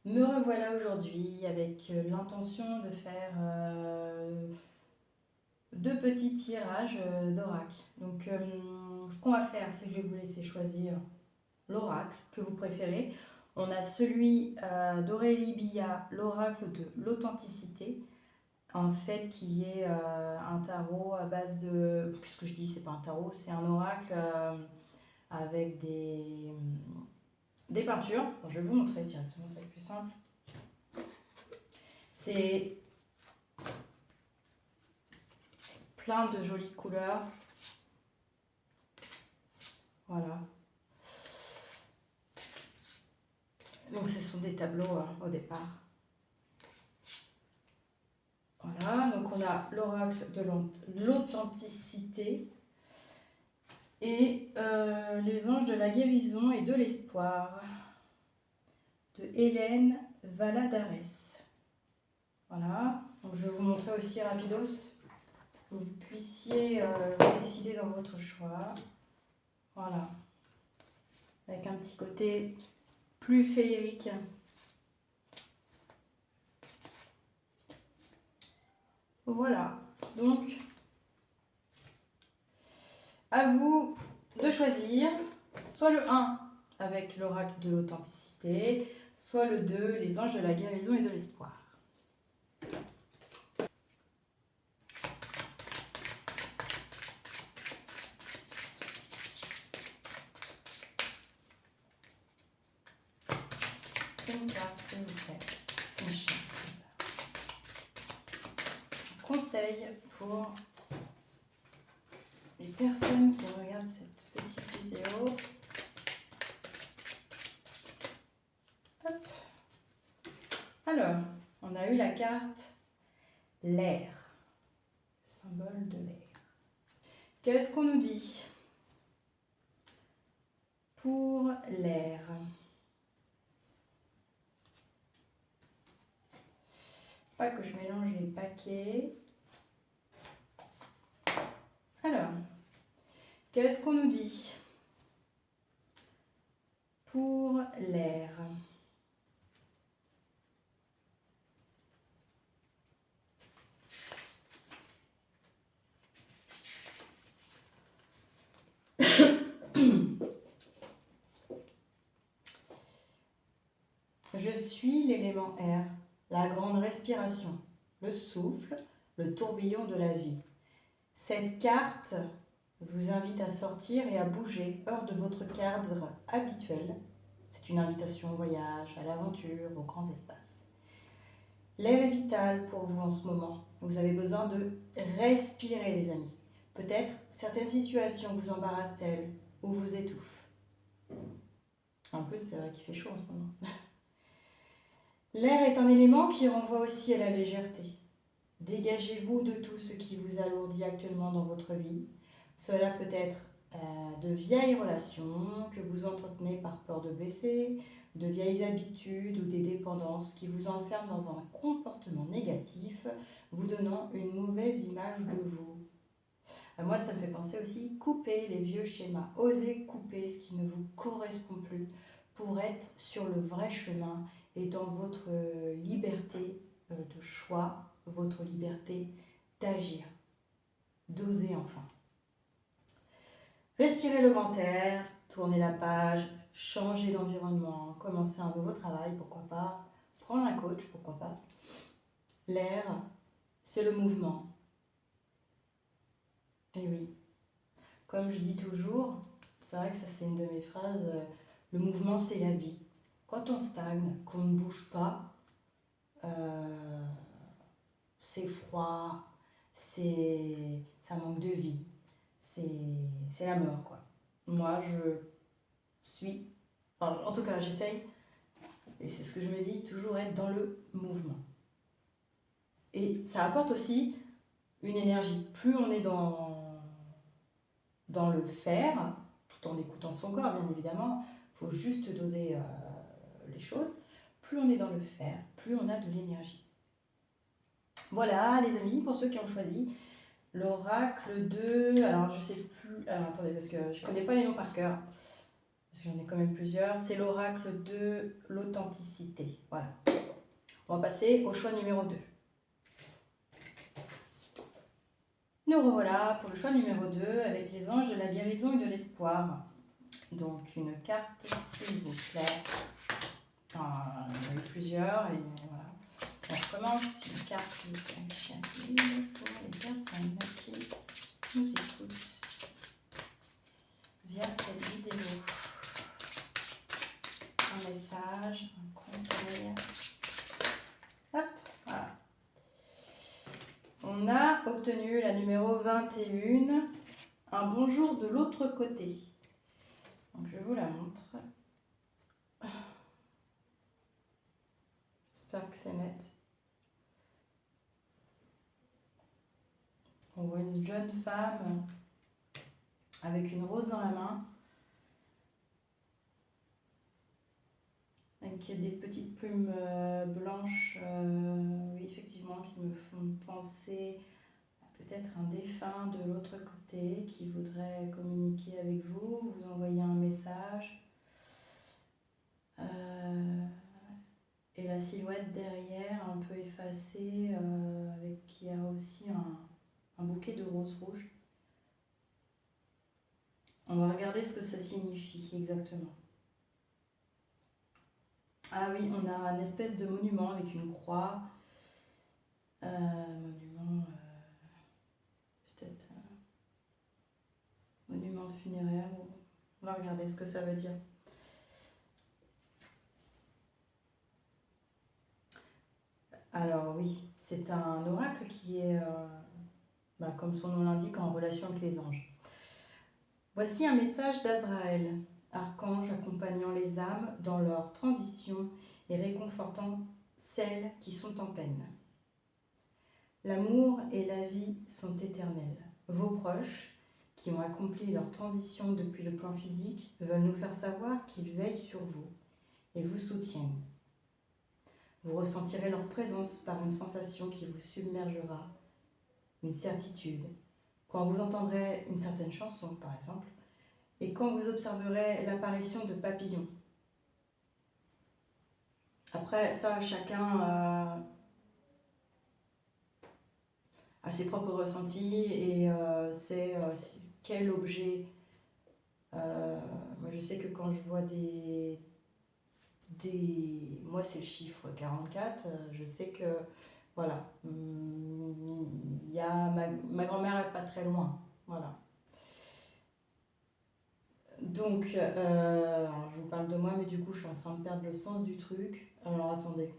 Me revoilà aujourd'hui avec l'intention de faire deux petits tirages d'oracle. Donc ce qu'on va faire, c'est que je vais vous laisser choisir l'oracle que vous préférez. On a celui d'Aurélie Billa, l'oracle de l'authenticité, en fait qui est un tarot à base de... Qu'est-ce que je dis? C'est pas un tarot, c'est un oracle avec des peintures. Bon, je vais vous montrer directement, ça va être plus simple. C'est plein de jolies couleurs. Voilà. Donc ce sont des tableaux au départ. Voilà, donc on a l'oracle de l'authenticité et les anges de la guérison et de l'espoir de Hélène Valadares. Voilà, donc je vais vous montrer aussi rapidos, que vous puissiez décider dans votre choix. Voilà, avec un petit côté plus féerique. Voilà, donc à vous de choisir soit le 1 avec l'oracle de l'authenticité, soit le 2, les anges de la guérison et de l'espoir. Une carte, s'il vous plaît. Conseil pour les personnes qui regardent cette petite vidéo. Hop. Alors, on a eu la carte l'air, symbole de l'air. Qu'est-ce qu'on nous dit pour l'air? Pas que je mélange les paquets. Alors, qu'est-ce qu'on nous dit pour l'air? Je suis l'élément air, la grande respiration, le souffle, le tourbillon de la vie. Cette carte vous invite à sortir et à bouger hors de votre cadre habituel. C'est une invitation au voyage, à l'aventure, aux grands espaces. L'air est vital pour vous en ce moment. Vous avez besoin de respirer, les amis. Peut-être certaines situations vous embarrassent-elles ou vous étouffent. En plus, c'est vrai qu'il fait chaud en ce moment. L'air est un élément qui renvoie aussi à la légèreté. Dégagez-vous de tout ce qui vous alourdit actuellement dans votre vie. Cela peut être de vieilles relations que vous entretenez par peur de blesser, de vieilles habitudes ou des dépendances qui vous enferment dans un comportement négatif, vous donnant une mauvaise image de vous. Moi, ça me fait penser aussi, couper les vieux schémas. Osez couper ce qui ne vous correspond plus pour être sur le vrai chemin et dans votre liberté de choix, votre liberté d'agir, d'oser enfin. Respirez le grand air, tournez la page, changez d'environnement, commencez un nouveau travail, pourquoi pas, prendre un coach, pourquoi pas. L'air, c'est le mouvement. Et oui, comme je dis toujours, c'est vrai que ça c'est une de mes phrases, le mouvement c'est la vie. Quand on stagne, qu'on ne bouge pas, c'est froid, ça manque de vie, c'est la mort quoi. Moi je suis, enfin, en tout cas j'essaye, et c'est ce que je me dis, toujours être dans le mouvement. Et ça apporte aussi une énergie. Plus on est dans le faire, tout en écoutant son corps bien évidemment, il faut juste doser les choses. Plus on est dans le faire, plus on a de l'énergie. Voilà les amis, pour ceux qui ont choisi l'oracle de... Alors je sais plus... Alors attendez, parce que je connais pas les noms par cœur. Parce que j'en ai quand même plusieurs. C'est l'oracle de l'authenticité. Voilà. passer au choix numéro 2. Nous revoilà pour le choix numéro 2 avec les anges de la guérison et de l'espoir. Donc une carte s'il vous plaît. Il y en a eu plusieurs et voilà. On recommence. Une carte s'il vous plaît pour les personnes qui nous écoutent via cette vidéo. Un message, un conseil. Hop, voilà. On a obtenu la numéro 21, un bonjour de l'autre côté. Donc je vous la montre. J'espère que c'est net. On voit une jeune femme avec une rose dans la main, avec des petites plumes blanches, oui effectivement, qui me font penser à peut-être un défunt de l'autre côté qui voudrait communiquer avec vous, vous envoyer un message. Et la silhouette derrière, un peu effacée, avec qui a aussi un bouquet de roses rouges. On va regarder ce que ça signifie exactement. Ah oui, on a une espèce de monument avec une croix. Monument, peut-être monument funéraire. On va regarder ce que ça veut dire. Alors oui, c'est un oracle qui est, comme son nom l'indique, en relation avec les anges. Voici un message d'Azraël, archange accompagnant les âmes dans leur transition et réconfortant celles qui sont en peine. L'amour et la vie sont éternels. Vos proches, qui ont accompli leur transition depuis le plan physique, veulent nous faire savoir qu'ils veillent sur vous et vous soutiennent. Vous ressentirez leur présence par une sensation qui vous submergera, une certitude. Quand vous entendrez une certaine chanson, par exemple, et quand vous observerez l'apparition de papillons. Après, ça, chacun a ses propres ressentis et c'est quel objet. Moi, je sais que quand je vois moi, c'est le chiffre 44, je sais que, voilà, il y a ma grand-mère n'est pas très loin, voilà. Donc, je vous parle de moi, mais du coup, je suis en train de perdre le sens du truc. Alors, attendez.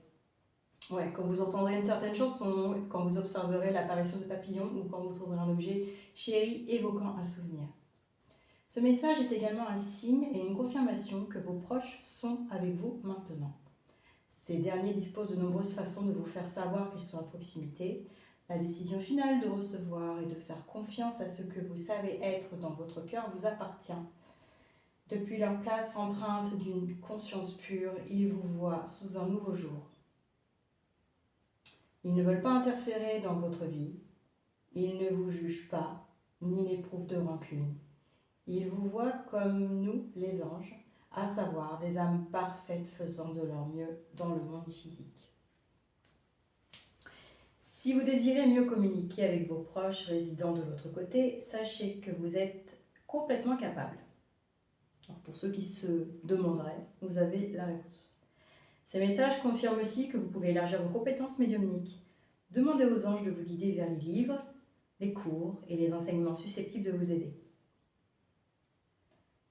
Ouais, quand vous entendrez une certaine chanson, quand vous observerez l'apparition de papillons ou quand vous trouverez un objet chéri évoquant un souvenir. Ce message est également un signe et une confirmation que vos proches sont avec vous maintenant. Ces derniers disposent de nombreuses façons de vous faire savoir qu'ils sont à proximité. La décision finale de recevoir et de faire confiance à ce que vous savez être dans votre cœur vous appartient. Depuis leur place empreinte d'une conscience pure, ils vous voient sous un nouveau jour. Ils ne veulent pas interférer dans votre vie. Ils ne vous jugent pas, ni n'éprouvent de rancune. Ils vous voient comme nous, les anges, à savoir des âmes parfaites faisant de leur mieux dans le monde physique. Si vous désirez mieux communiquer avec vos proches résidant de l'autre côté, sachez que vous êtes complètement capable. Alors pour ceux qui se demanderaient, vous avez la réponse. Ce message confirme aussi que vous pouvez élargir vos compétences médiumniques. Demandez aux anges de vous guider vers les livres, les cours et les enseignements susceptibles de vous aider.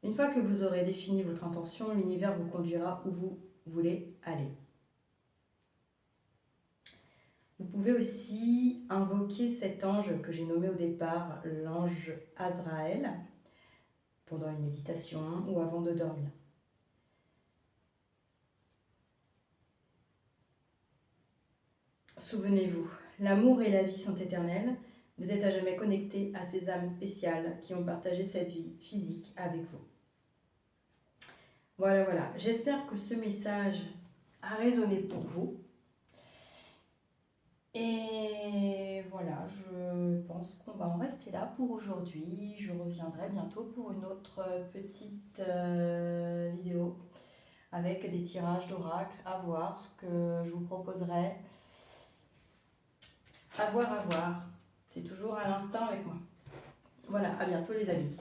Une fois que vous aurez défini votre intention, l'univers vous conduira où vous voulez aller. Vous pouvez aussi invoquer cet ange que j'ai nommé au départ l'ange Azraël pendant une méditation ou avant de dormir. Souvenez-vous, l'amour et la vie sont éternels. Vous êtes à jamais connectés à ces âmes spéciales qui ont partagé cette vie physique avec vous. Voilà. J'espère que ce message a résonné pour vous. Et voilà, je pense qu'on va en rester là pour aujourd'hui. Je reviendrai bientôt pour une autre petite vidéo avec des tirages d'oracle, à voir ce que je vous proposerai. À voir, à voir. C'est toujours à l'instant avec moi. Voilà, à bientôt les amis.